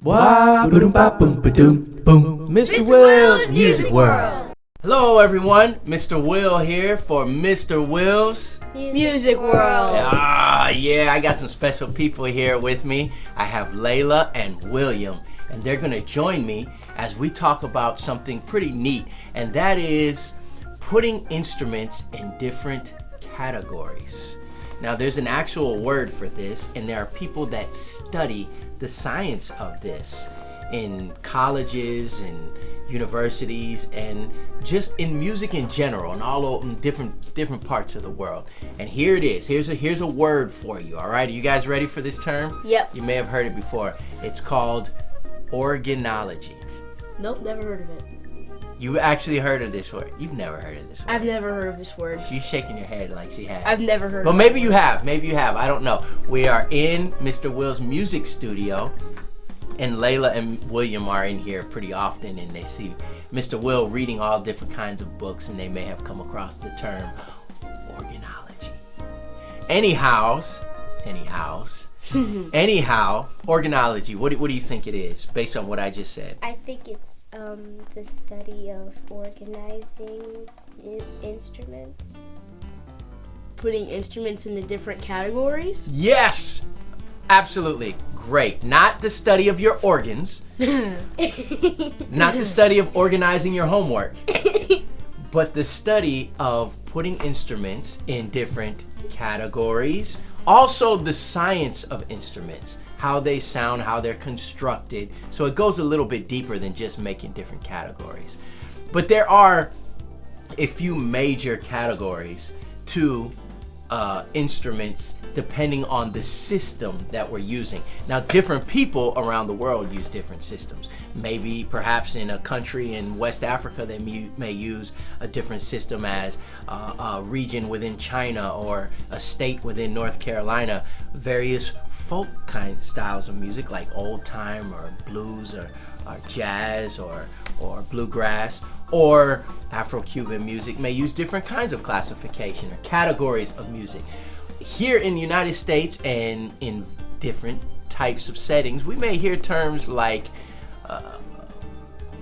Mr. Will's Music World. Hello everyone, Mr. Will here for Mr. Will's Music World. Yeah, I got some special people here with me. I have Layla and William, and they're gonna join me as we talk about something pretty neat, and that is putting instruments in different categories. Now there's an actual word for this, and there are people that study the science of this in colleges and universities and just in music in general and all over different parts of the world. And here it is. Here's a word for you. All right, are you guys ready for this term? Yep. You may have heard it before. It's called organology. Nope, never heard of it. You actually heard of this word? You've never heard of this word. I've never heard of this word. She's shaking her head like she has. I've never heard of it. But maybe you have. Maybe you have. I don't know. We are in Mr. Will's music studio, and Layla and William are in here pretty often, and they see Mr. Will reading all different kinds of books, and they may have come across the term organology. Anyhow, organology. What do you think it is, based on what I just said? I think it's the study of organizing instruments. Putting instruments into different categories? Yes, absolutely. Great. Not the study of your organs. Not the study of organizing your homework. But the study of putting instruments in different categories. Also the science of instruments. How they sound, how they're constructed. So it goes a little bit deeper than just making different categories. But there are a few major categories to instruments depending on the system that we're using. Now, different people around the world use different systems. Maybe perhaps in a country in West Africa, they may use a different system as a region within China or a state within North Carolina. Various folk kind of styles of music like old time or blues or jazz or bluegrass or Afro-Cuban music may use different kinds of classification or categories of music. Here in the United States and in different types of settings, we may hear terms like,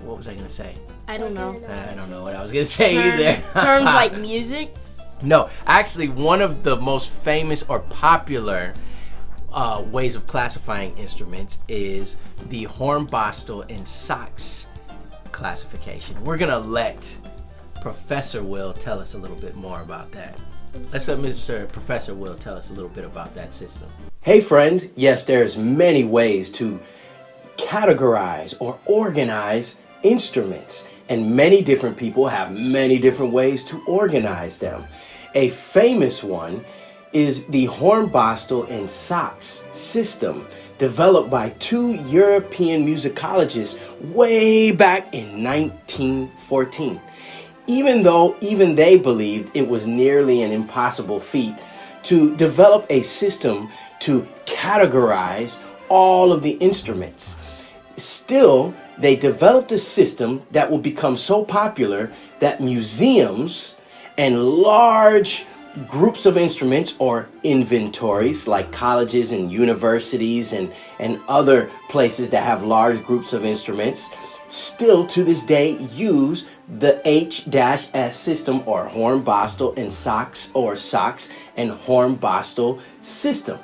what was I going to say? I don't know. I don't know what I was going to say either. Terms like music? No, actually one of the most famous or popular ways of classifying instruments is the Hornbostel and Sachs classification. We're gonna let Professor Will tell us a little bit more about that. Let's let Mr. Professor Will tell us a little bit about that system. Hey friends, yes, there's many ways to categorize or organize instruments, and many different people have many different ways to organize them. A famous one is the Hornbostel and Sachs system, developed by two European musicologists way back in 1914. Even though even they believed it was nearly an impossible feat to develop a system to categorize all of the instruments. Still, they developed a system that will become so popular that museums and large groups of instruments or inventories like colleges and universities and other places that have large groups of instruments still to this day use the H-S system or Hornbostel and Sachs or Sachs and Hornbostel system.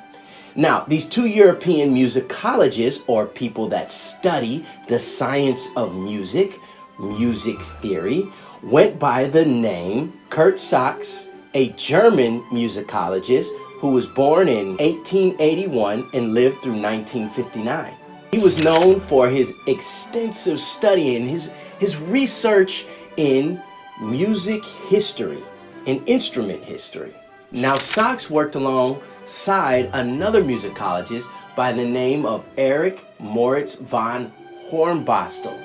Now, these two European musicologists or people that study the science of music, music theory, went by the name Kurt Sachs, a German musicologist who was born in 1881 and lived through 1959. He was known for his extensive study and his research in music history and instrument history. Now, Sachs worked alongside another musicologist by the name of Erich Moritz von Hornbostel,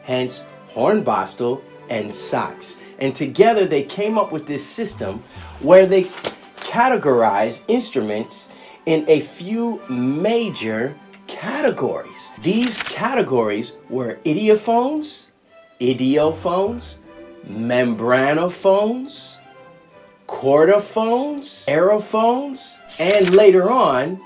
hence Hornbostel and Sachs. And together they came up with this system where they categorized instruments in a few major categories. These categories were idiophones, membranophones, chordophones, aerophones, and later on,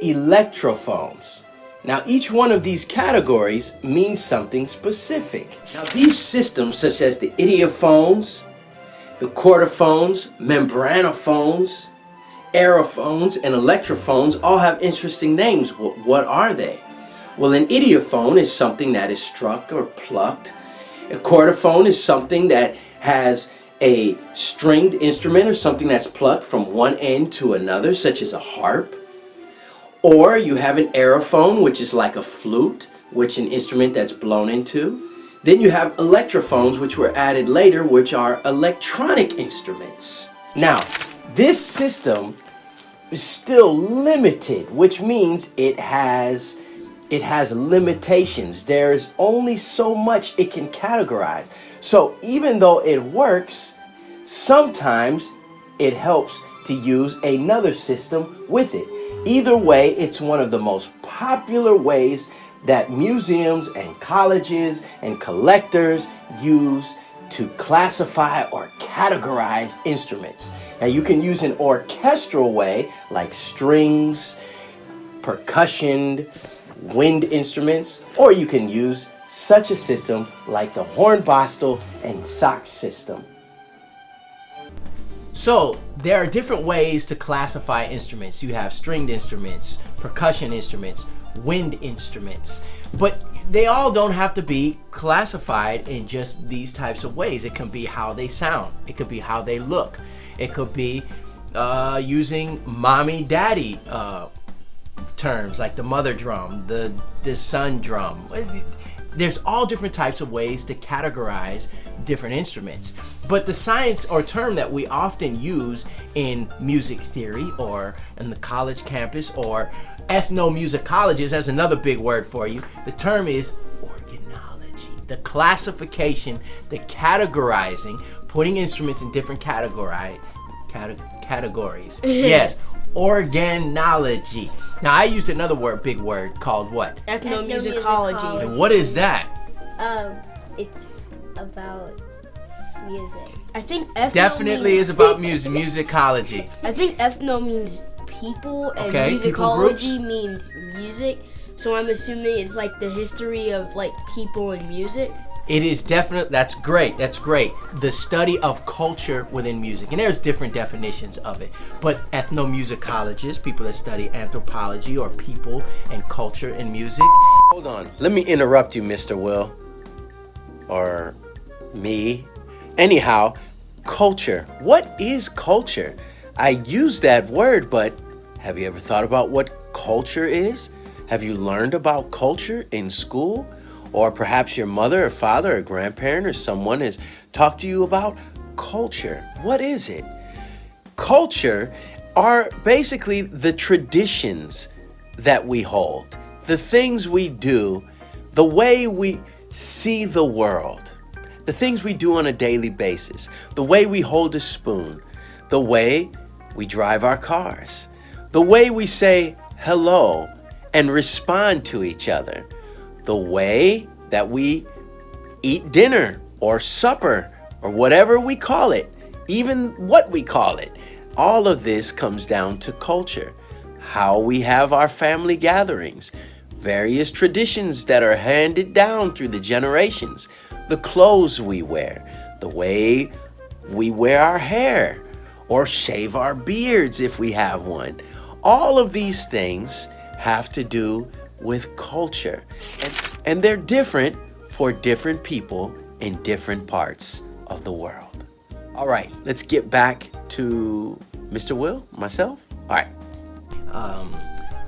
electrophones. Now, each one of these categories means something specific. Now, these systems, such as the idiophones, the chordophones, membranophones, aerophones, and electrophones, all have interesting names. What are they? Well, an idiophone is something that is struck or plucked. A chordophone is something that has a stringed instrument or something that's plucked from one end to another, such as a harp. Or you have an aerophone, which is like a flute, which an instrument that's blown into. Then you have electrophones, which were added later, which are electronic instruments. Now, this system is still limited, which means it has limitations. There's only so much it can categorize. So even though it works, sometimes it helps to use another system with it. Either way, it's one of the most popular ways that museums and colleges and collectors use to classify or categorize instruments. Now, you can use an orchestral way like strings, percussion, wind instruments, or you can use such a system like the Hornbostel and Sachs system. So there are different ways to classify instruments. You have stringed instruments, percussion instruments, wind instruments, but they all don't have to be classified in just these types of ways. It can be how they sound. It could be how they look. It could be using mommy daddy terms like the mother drum, the son drum. There's all different types of ways to categorize different instruments. But the science or term that we often use in music theory or in the college campus or ethnomusicology, that's another big word for you. The term is organology. The classification, the categorizing, putting instruments in different categories. Yes, organology. Now, I used another big word called what? Ethnomusicology. And what is that? It's about music. I think ethno Definitely means, is about music, musicology. I think ethno means people and Okay, people groups. musicology means music. So I'm assuming it's like the history of like people and music. It is definitely, that's great. The study of culture within music. And there's different definitions of it. But ethnomusicologists, people that study anthropology or people and culture in music. Hold on. Let me interrupt you, Mr. Will. Or me. Anyhow, culture. What is culture? I use that word, but have you ever thought about what culture is? Have you learned about culture in school? Or perhaps your mother or father or grandparent or someone has talked to you about culture. What is it? Culture are basically the traditions that we hold, the things we do, the way we see the world, the things we do on a daily basis, the way we hold a spoon, the way we drive our cars, the way we say hello and respond to each other, the way that we eat dinner or supper or whatever we call it, even what we call it. All of this comes down to culture, how we have our family gatherings, various traditions that are handed down through the generations, the clothes we wear, the way we wear our hair or shave our beards if we have one. All of these things have to do with culture, and they're different for different people in different parts of the world. All right, let's get back to Mr. Will, myself. All right.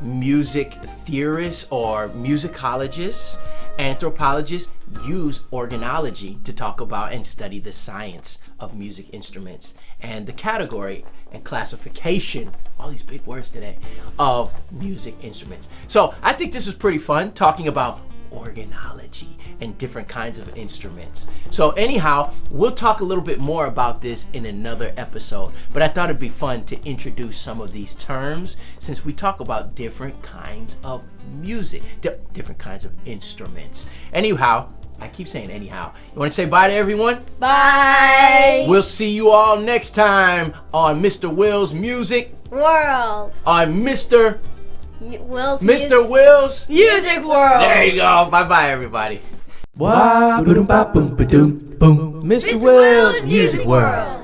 Music theorists or musicologists, anthropologists use organology to talk about and study the science of music instruments and the category and classification, all these big words today, of music instruments. So I think this was pretty fun talking about organology and different kinds of instruments. So anyhow, we'll talk a little bit more about this in another episode, but I thought it'd be fun to introduce some of these terms since we talk about different kinds of music, different kinds of instruments. Anyhow, I keep saying anyhow. You want to say bye to everyone? Bye! We'll see you all next time on Mr. Will's Music World. on Mr. Will's Mr. Will's Music World. There you go. Bye-bye, everybody. Mr. Will's Music World.